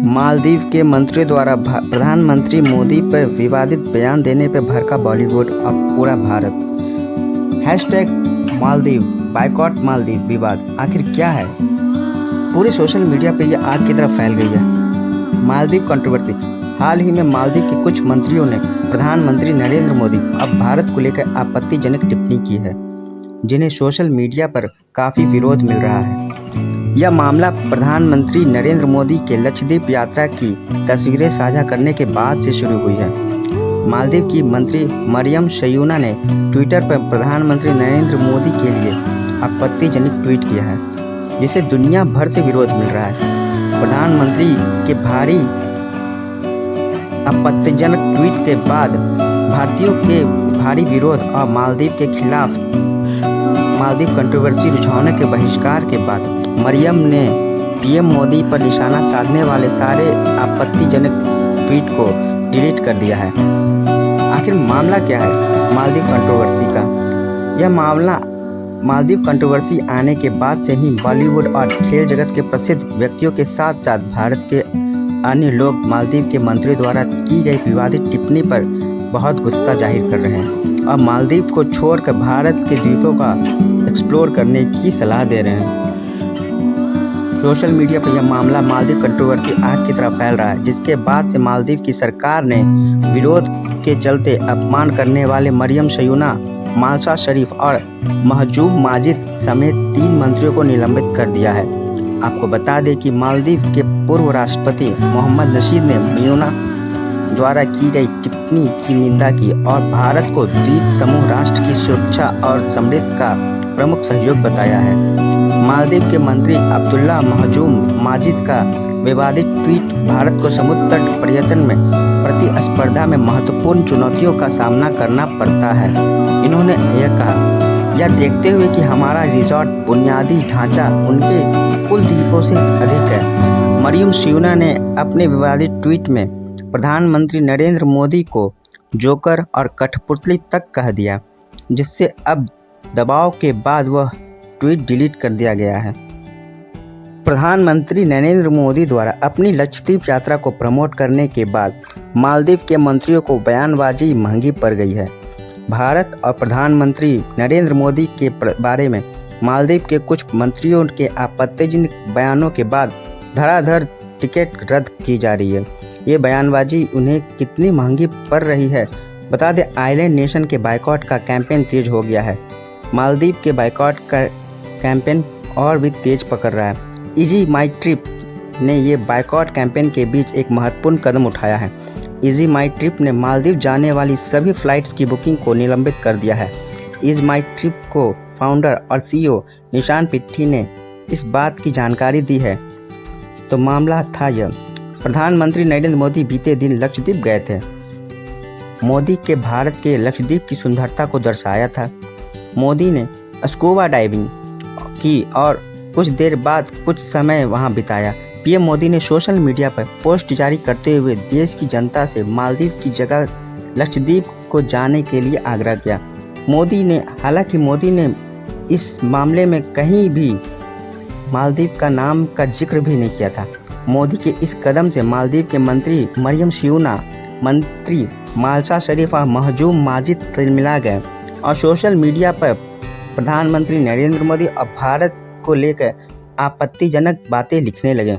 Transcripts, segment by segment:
मालदीव के मंत्रियों द्वारा प्रधानमंत्री मोदी पर विवादित बयान देने पर भड़का बॉलीवुड और पूरा भारत। हैशटैग मालदीव बायकॉट मालदीव विवाद आखिर क्या है? पूरे सोशल मीडिया पर यह आग की तरह फैल गई है। मालदीव कंट्रोवर्सी। हाल ही में मालदीव के कुछ मंत्रियों ने प्रधानमंत्री नरेंद्र मोदी और भारत को लेकर आपत्तिजनक टिप्पणी की है, जिन्हें सोशल मीडिया पर काफ़ी विरोध मिल रहा है। यह मामला प्रधानमंत्री नरेंद्र मोदी के लक्षद्वीप यात्रा की तस्वीरें साझा करने के बाद से शुरू हुई है। मालदीव की मंत्री मरियम शयूना ने ट्विटर पर प्रधानमंत्री नरेंद्र मोदी के लिए आपत्तिजनक ट्वीट किया है, जिसे दुनिया भर से विरोध मिल रहा है। प्रधानमंत्री के भारी आपत्तिजनक ट्वीट के बाद भारतीयों के भारी विरोध और मालदीव के खिलाफ मालदीव कंट्रोवर्सी रुझाने के बहिष्कार के बाद मरियम ने पीएम मोदी पर निशाना साधने वाले सारे आपत्तिजनक ट्वीट को डिलीट कर दिया है। आखिर मामला क्या है मालदीव कंट्रोवर्सी का? यह मामला मालदीव कंट्रोवर्सी आने के बाद से ही बॉलीवुड और खेल जगत के प्रसिद्ध व्यक्तियों के साथ साथ भारत के अन्य लोग मालदीव के मंत्रियों द्वारा की गई विवादित टिप्पणी पर बहुत गुस्सा जाहिर कर रहे हैं और मालदीव को छोड़कर भारत के द्वीपों का एक्सप्लोर करने की सलाह दे रहे हैं। सोशल मीडिया पर यह मामला मालदीव कंट्रोवर्सी आग की तरह फैल रहा है, जिसके बाद से मालदीव की सरकार ने विरोध के चलते अपमान करने वाले मरियम शयूना, मालशा शरीफ और महजूब माजिद समेत 3 मंत्रियों को निलंबित कर दिया है। आपको बता दें कि मालदीव के पूर्व राष्ट्रपति मोहम्मद नशीद ने शयूना द्वारा की गई टिप्पणी की निंदा की और भारत को द्वीप समूह राष्ट्र की सुरक्षा और समृद्धि का प्रमुख सहयोग बताया है। मालदीव के मंत्री अब्दुल्ला महजूम माजिद का विवादित ट्वीट भारत को समुद्र तट पर्यटन में प्रतिस्पर्धा में महत्वपूर्ण चुनौतियों का सामना करना पड़ता है। इन्होंने यह कहा, यह देखते हुए कि हमारा रिजॉर्ट बुनियादी ढांचा उनके कुल द्वीपों से अधिक है। मरियम शयूना ने अपने विवादित ट्वीट में प्रधानमंत्री नरेंद्र मोदी को जोकर और कठपुतली तक कह दिया, जिससे अब दबाव के बाद वह ट्वीट डिलीट कर दिया गया है। प्रधानमंत्री नरेंद्र मोदी द्वारा अपनी लक्षद्वीप यात्रा को प्रमोट करने के बाद मालदीव के मंत्रियों को बयानबाजी महंगी पड़ गई है। भारत और प्रधानमंत्री नरेंद्र मोदी के बारे में मालदीव के कुछ मंत्रियों के आपत्तिजनक बयानों के बाद धड़ाधड़ टिकट रद्द की जा रही है। ये बयानबाजी उन्हें कितनी महंगी पड़ रही है? बता दें, आइलैंड नेशन के बायकॉट का कैंपेन तेज हो गया है। मालदीव के बायकॉट का कैंपेन और भी तेज पकड़ रहा है। इजी माई ट्रिप ने ये बायकॉट कैंपेन के बीच एक महत्वपूर्ण कदम उठाया है। इजी माई ट्रिप ने मालदीव जाने वाली सभी फ्लाइट्स की बुकिंग को निलंबित कर दिया है। इजी माई ट्रिप को फाउंडर और सीईओ निशान पिट्ठी ने इस बात की जानकारी दी है। तो मामला था यह, प्रधानमंत्री नरेंद्र मोदी बीते दिन लक्षद्वीप गए थे। मोदी के भारत के लक्षद्वीप की सुंदरता को दर्शाया था। मोदी ने स्कूबा डाइविंग की और कुछ देर बाद कुछ समय वहां बिताया। पीएम मोदी ने सोशल मीडिया पर पोस्ट जारी करते हुए देश की जनता से मालदीव की जगह लक्षद्वीप को जाने के लिए आग्रह किया। हालांकि मोदी ने इस मामले में कहीं भी मालदीव का नाम का जिक्र भी नहीं किया था। मोदी के इस कदम से मालदीव के मंत्री मरियम शयूना, मंत्री मालशा शरीफ और महजूम माजिद तिलमिला गए और सोशल मीडिया पर प्रधानमंत्री नरेंद्र मोदी और भारत को लेकर आपत्तिजनक बातें लिखने लगे।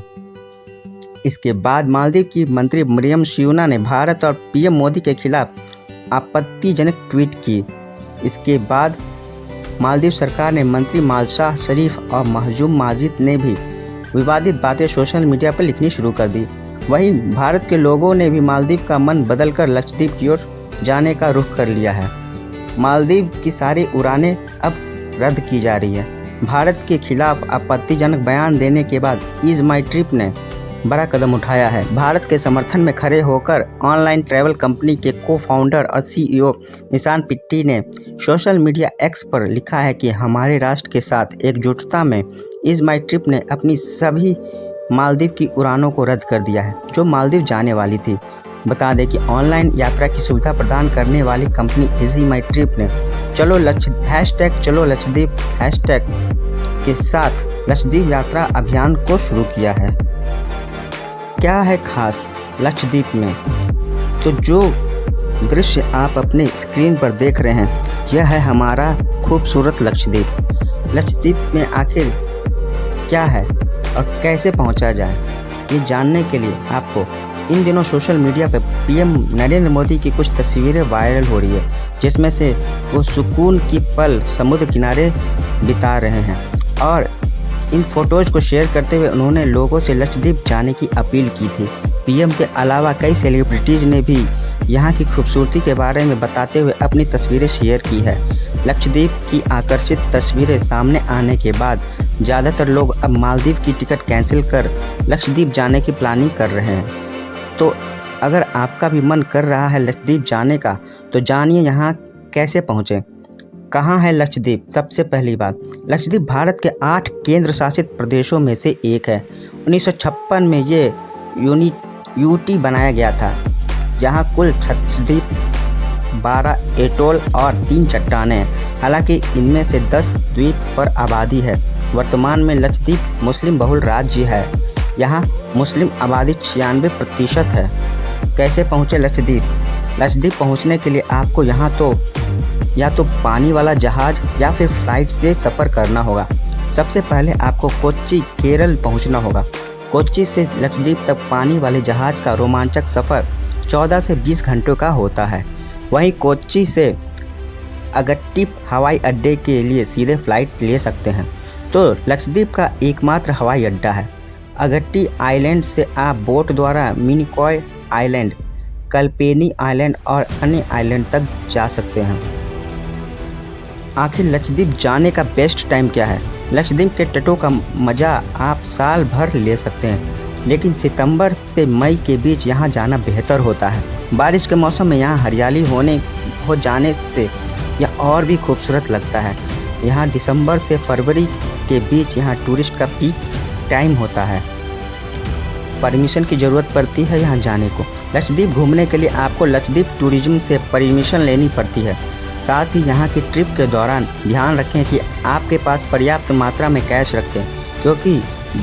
इसके बाद मालदीव की मंत्री मरियम शयूना ने भारत और पीएम मोदी के खिलाफ आपत्तिजनक ट्वीट की। इसके बाद मालदीव सरकार ने मंत्री मालशा शरीफ और महजूम माजिद ने भी विवादित बातें सोशल मीडिया पर लिखनी शुरू कर दी। वहीं भारत के लोगों ने भी मालदीव का मन बदलकर लक्षद्वीप की ओर जाने का रुख कर लिया है। मालदीव की सारी उड़ानें अब रद्द की जा रही है। भारत के खिलाफ आपत्तिजनक बयान देने के बाद इज माई ट्रिप ने बड़ा कदम उठाया है। भारत के समर्थन में खड़े होकर ऑनलाइन ट्रैवल कंपनी के को फाउंडर और सीईओ निशान पिट्ठी ने सोशल मीडिया एक्स पर लिखा है कि हमारे राष्ट्र के साथ एकजुटता में इज माई ट्रिप ने अपनी सभी मालदीव की उड़ानों को रद्द कर दिया है जो मालदीव जाने वाली थी। बता दें कि ऑनलाइन यात्रा की सुविधा प्रदान करने वाली कंपनी इजी माई ट्रिप ने चलो लक्षद्वीप हैशटैग के साथ लक्षद्वीप यात्रा अभियान को शुरू किया है। क्या है खास लक्षद्वीप में? तो जो दृश्य आप अपने स्क्रीन पर देख रहे हैं, यह है हमारा खूबसूरत लक्षद्वीप। लक्षद्वीप में आखिर क्या है और कैसे पहुंचा जाए, ये जानने के लिए आपको इन दिनों सोशल मीडिया पर पीएम नरेंद्र मोदी की कुछ तस्वीरें वायरल हो रही है, जिसमें से वो सुकून की पल समुद्र किनारे बिता रहे हैं। और इन फोटोज़ को शेयर करते हुए उन्होंने लोगों से लक्षद्वीप जाने की अपील की थी। पीएम के अलावा कई सेलिब्रिटीज़ ने भी यहाँ की खूबसूरती के बारे में बताते हुए अपनी तस्वीरें शेयर की है। लक्षद्वीप की आकर्षित तस्वीरें सामने आने के बाद ज़्यादातर लोग अब मालदीव की टिकट कैंसिल कर लक्षद्वीप जाने की प्लानिंग कर रहे हैं। तो अगर आपका भी मन कर रहा है लक्षद्वीप जाने का, तो जानिए यहाँ कैसे पहुँचें। कहाँ है लक्षद्वीप? सबसे पहली बात, लक्षद्वीप भारत के 8 केंद्र शासित प्रदेशों में से एक है। 1956 में ये यूटी बनाया गया था। यहाँ कुल 6 द्वीप, 12 एटोल और 3 चट्टानें हैं। हालांकि इनमें से 10 द्वीप पर आबादी है। वर्तमान में लक्षद्वीप मुस्लिम बहुल राज्य है। यहाँ मुस्लिम आबादी 96% है। कैसे पहुँचे लक्षद्वीप? लक्षद्वीप पहुँचने के लिए आपको यहाँ तो या तो पानी वाला जहाज़ या फिर फ्लाइट से सफ़र करना होगा। सबसे पहले आपको कोच्चि केरल पहुँचना होगा। कोच्चि से लक्षद्वीप तक पानी वाले जहाज़ का रोमांचक सफ़र 14 से 20 घंटों का होता है। वहीं कोच्चि से अगट्टी हवाई अड्डे के लिए सीधे फ़्लाइट ले सकते हैं। तो लक्षद्वीप का एकमात्र हवाई अड्डा है। अगट्टी आइलैंड से आप बोट द्वारा मिनिकॉय आइलैंड, कल्पेनी आइलैंड और अन्य आइलैंड तक जा सकते हैं। आखिर लक्षद्वीप जाने का बेस्ट टाइम क्या है? लक्षद्वीप के तटों का मज़ा आप साल भर ले सकते हैं, लेकिन सितंबर से मई के बीच यहाँ जाना बेहतर होता है। बारिश के मौसम में यहाँ हरियाली हो जाने से यह और भी खूबसूरत लगता है। यहाँ दिसंबर से फरवरी के बीच यहाँ टूरिस्ट का पीक टाइम होता है। परमिशन की ज़रूरत पड़ती है यहाँ जाने को। लक्षद्वीप घूमने के लिए आपको लक्षद्वीप टूरिज्म से परमिशन लेनी पड़ती है। साथ ही यहाँ की ट्रिप के दौरान ध्यान रखें कि आपके पास पर्याप्त मात्रा में कैश रखें, क्योंकि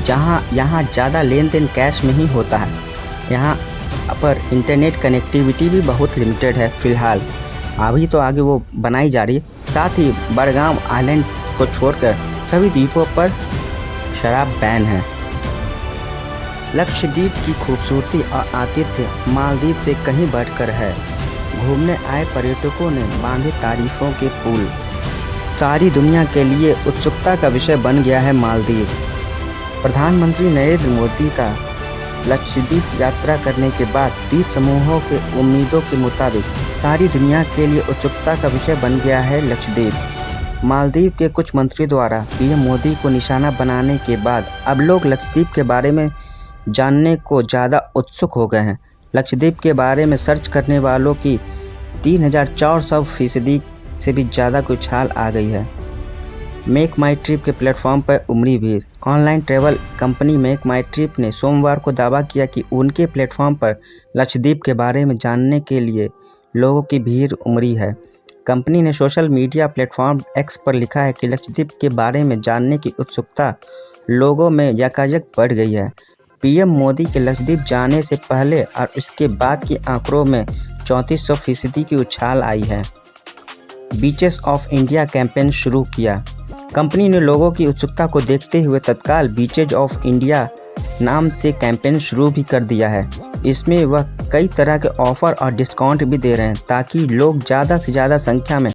यहाँ ज़्यादा लेन देन कैश में ही होता है। यहाँ पर इंटरनेट कनेक्टिविटी भी बहुत लिमिटेड है फ़िलहाल, अभी तो आगे वो बनाई जा रही है। साथ ही बड़गाम आइलैंड को छोड़कर सभी द्वीपों पर शराब बैन है। लक्षद्वीप की खूबसूरती और आतिथ्य मालदीव से कहीं बढ़कर है। घूमने आए पर्यटकों ने बांधे तारीफों के पुल। सारी दुनिया के लिए उत्सुकता का विषय बन गया है मालदीव। प्रधानमंत्री नरेंद्र मोदी का लक्षद्वीप यात्रा करने के बाद द्वीप समूहों के उम्मीदों के मुताबिक सारी दुनिया के लिए उत्सुकता का विषय बन गया है लक्षद्वीप। मालदीव के कुछ मंत्री द्वारा पीएम मोदी को निशाना बनाने के बाद अब लोग लक्षद्वीप के बारे में जानने को ज़्यादा उत्सुक हो गए हैं। लक्षद्वीप के बारे में सर्च करने वालों की 3400% से भी ज़्यादा की उछाल आ गई है। मेक माई ट्रिप के प्लेटफॉर्म पर उमड़ी भीड़। ऑनलाइन ट्रैवल कंपनी मेक माई ट्रिप ने सोमवार को दावा किया कि उनके प्लेटफॉर्म पर लक्षद्वीप के बारे में जानने के लिए लोगों की भीड़ उमड़ी है। कंपनी ने सोशल मीडिया प्लेटफॉर्म एक्स पर लिखा है कि लक्षद्वीप के बारे में जानने की उत्सुकता लोगों में यकायक बढ़ गई है। पीएम मोदी के लक्षद्वीप जाने से पहले और उसके बाद के आंकड़ों में 3400% की उछाल आई है। बीचेस ऑफ इंडिया कैंपेन शुरू किया। कंपनी ने लोगों की उत्सुकता को देखते हुए तत्काल बीचेज ऑफ इंडिया नाम से कैंपेन शुरू भी कर दिया है। इसमें वह कई तरह के ऑफ़र और डिस्काउंट भी दे रहे हैं ताकि लोग ज़्यादा से ज़्यादा संख्या में